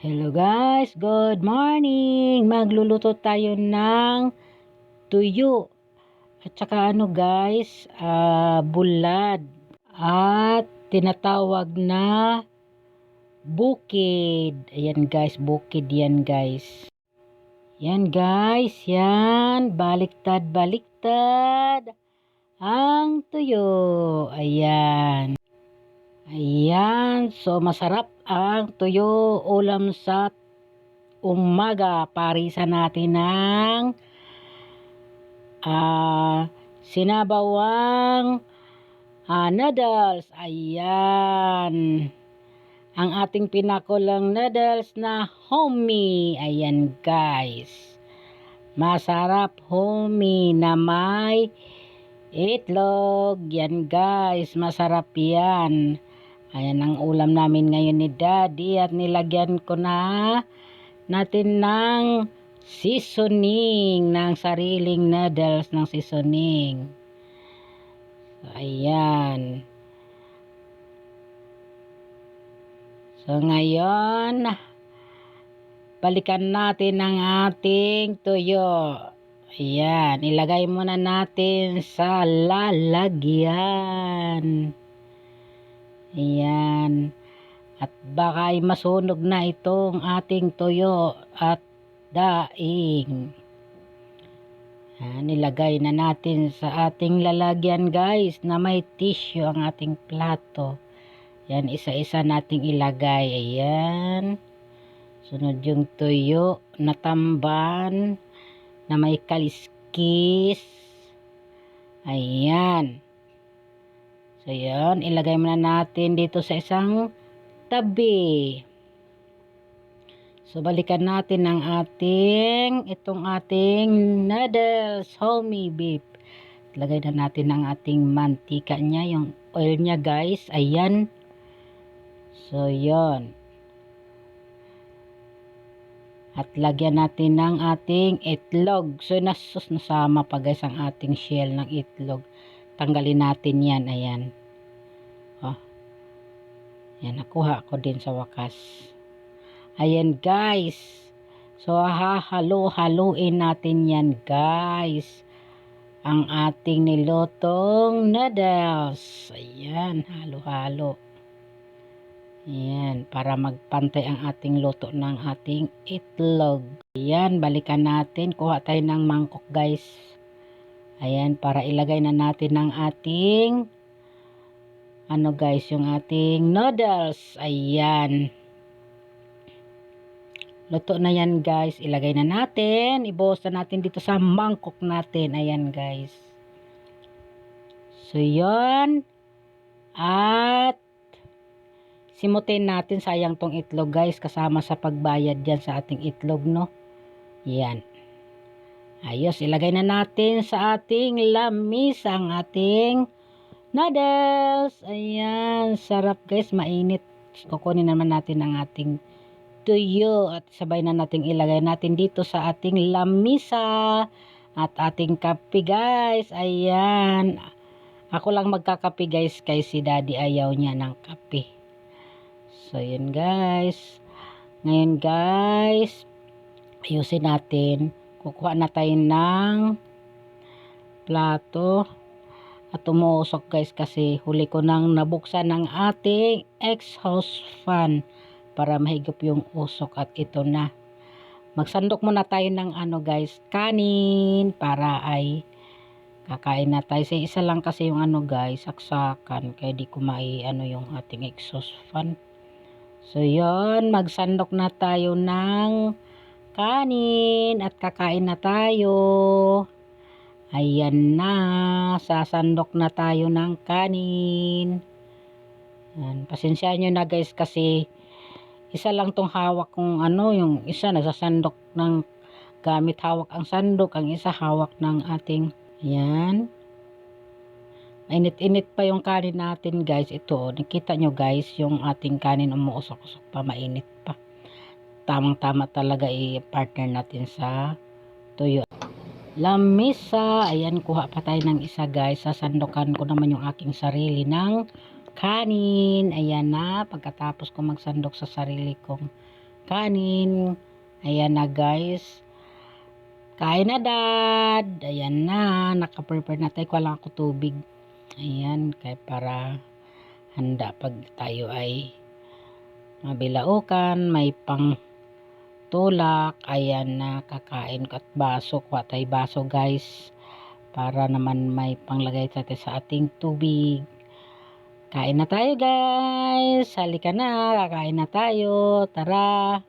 Hello guys, good morning! Magluluto tayo ng tuyo. At saka guys, bulad. At tinatawag na bukid. Ayan guys, bukid yan guys. Yan guys, yan. Baliktad ang tuyo. Ayan. Ayan, so masarap ang tuyo ulam sa umaga. Parisan natin ng sinabawang noodles. Ayan, ang ating pinakulang noodles na homey. Ayan guys, masarap homey na may itlog. Yan guys, masarap yan. Ayan ang ulam namin ngayon ni Daddy at nilagyan ko na natin ng seasoning, ng sariling noodles ng seasoning. So, ayan. So ngayon, balikan natin ang ating tuyo. Ayan, ilagay muna natin sa lalagyan. Ayan. At baka ay masunog na itong ating tuyo at daing. Ayan, nilagay na natin sa ating lalagyan guys na may tissue ang ating plato. Ayan, isa-isa nating ilagay. Ayan. Sunod yung tuyo na tamban na may kaliskis. Ayan. So yun, ilagay muna natin dito sa isang tabi. So balikan natin ang itong ating noodles, homey beef. Ilagay na natin ang ating mantika niya, yung oil niya guys. Ayan. So yun. At lagyan natin ng ating itlog. So nasama pa guys ang ating shell ng itlog. Tanggalin natin yan. Ayan. Oh. Yan, nakuha ko din sa wakas. Ayan guys. So hahalo-haluin natin yan guys. Ang ating nilutong noodles. Ayan, halo-halo. Ayan, para magpantay ang ating luto ng ating itlog. Ayan, balikan natin. Kuha tayo ng mangkok guys. Ayan, para ilagay na natin ang ating guys, yung ating noodles. Ayan. Luto na yan guys. Ilagay na natin. Ibuhos na natin dito sa mangkok natin. Ayan guys. So yun. At simutin natin. Sayang tong itlog guys. Kasama sa pagbayad dyan sa ating itlog no. Yan. Ayos, ilagay na natin sa ating lamis ang ating noodles. Ayan, sarap guys, mainit. Kukunin naman natin ang ating tuyo at sabay na natin ilagay natin dito sa ating lamisa at ating kape guys. Ayan, ako lang magkakape guys, kay si Daddy ayaw niya ng kape. So yun guys. Ngayon guys, ayusin natin. Kukuha na tayo ng plato at umuusok guys kasi huli ko nang nabuksan ng ating exhaust fan para mahigop yung usok at ito na. Magsandok muna tayo ng guys, kanin para ay kakain na tayo. Sa isa lang kasi yung guys, saksakan kaya di ko yung ating exhaust fan. So yun, magsandok na tayo ng kanin at kakain na tayo. Ayan na, sasandok na tayo ng kanin. Ayan, pasensya nyo na guys kasi isa lang tong hawak kong yung isa nagsasandok ng gamit hawak ang sandok, ang isa hawak ng ating. Ayan. Mainit-init pa yung kanin natin guys. Ito, nakita nyo guys yung ating kanin umuusok-usok pa, mainit pa. Tamang-tama talaga i-partner natin sa tuyo. Lamisa. Ayan, kuha pa tayo ng isa guys. Sasandokan ko naman yung aking sarili ng kanin. Ayan na. Pagkatapos ko magsandok sa sarili kong kanin. Ayan na guys. Kain na dad. Ayan na. Naka-prepare na tayo. Kuha lang ako tubig. Ayan. Kaya para handa pag tayo ay mabilaukan. May pang tulak. Ayan na. Kakain ko at baso. Kuha tayo baso guys. Para naman may panglagay tayo sa ating tubig. Kain na tayo guys. Halika na. Kakain na tayo. Tara.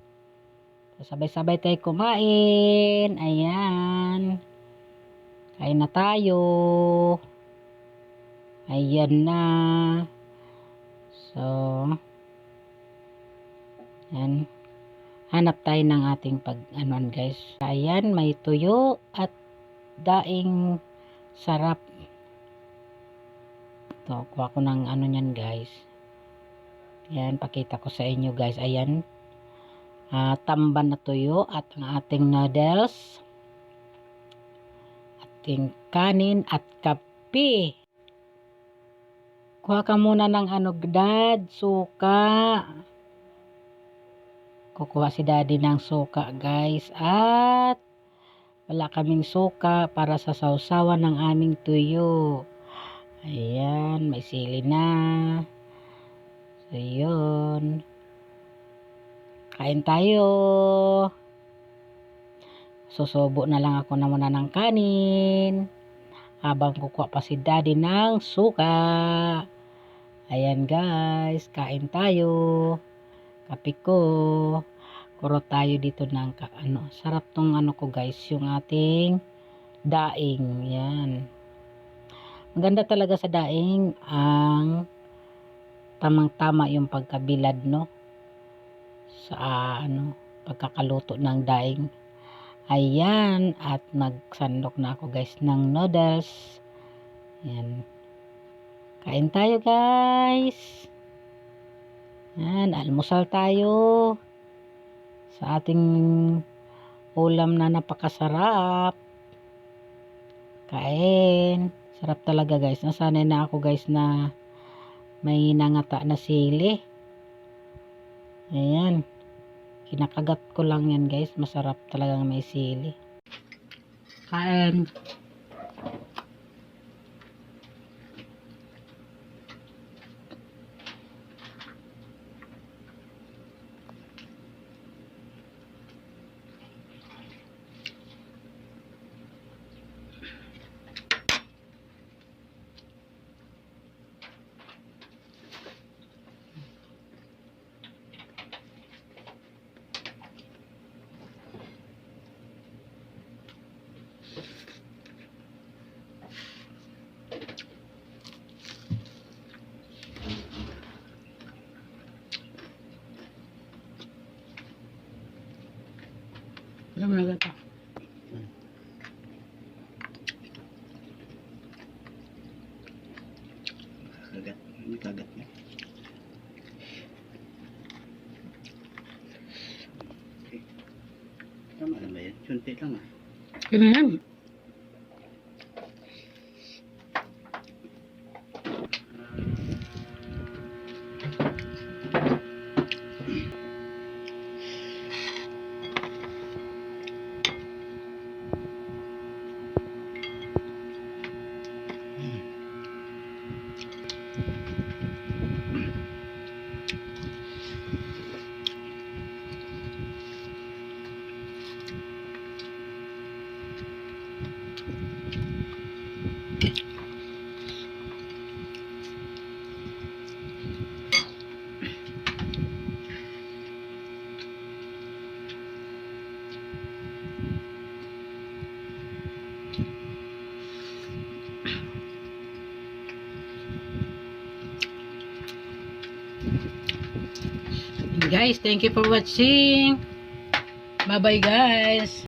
Sabay-sabay tayo kumain. Ayan. Kain na tayo. Ayan na. So, ayan. Hanap tayo ng ating pag-anuan guys. Ayan, may tuyo at daing sarap. Ito, kuha ko ng ano nyan guys. Ayan, pakita ko sa inyo guys. Ayan. Tamban na tuyo at ang ating noodles, ating kanin at kape. Kuha ka muna ng dad, suka. Kukuha si daddy ng suka guys, at wala kaming suka para sa sausawan ng aming tuyo. Ayan, may sili na. So yun, kain tayo. Susubo na lang ako na muna ng kanin habang kukuha pa si daddy ng suka. Ayan guys, kain tayo. Kape ko. Kurot tayo dito ng sarap tong ko guys, yung ating daing. Yan. Maganda talaga sa daing ang tamang-tama yung pagkabilad no sa pagkakaluto ng daing. Ayan, at nagsandok na ako guys ng noodles. Ayan. Kain tayo guys. Ayan, almusal tayo sa ating ulam na napakasarap. Kain. Sarap talaga guys. Nasanay na ako guys na may nangata na sili. Ayan. Kinakagat ko lang yan guys. Masarap talagang may sili. Kain. Alam mo na ito. Kagat. May kagat niya. Okay. Tama na ba yan? Sunti lang ah. Kaya yan. Guys, thank you for watching. Bye bye guys.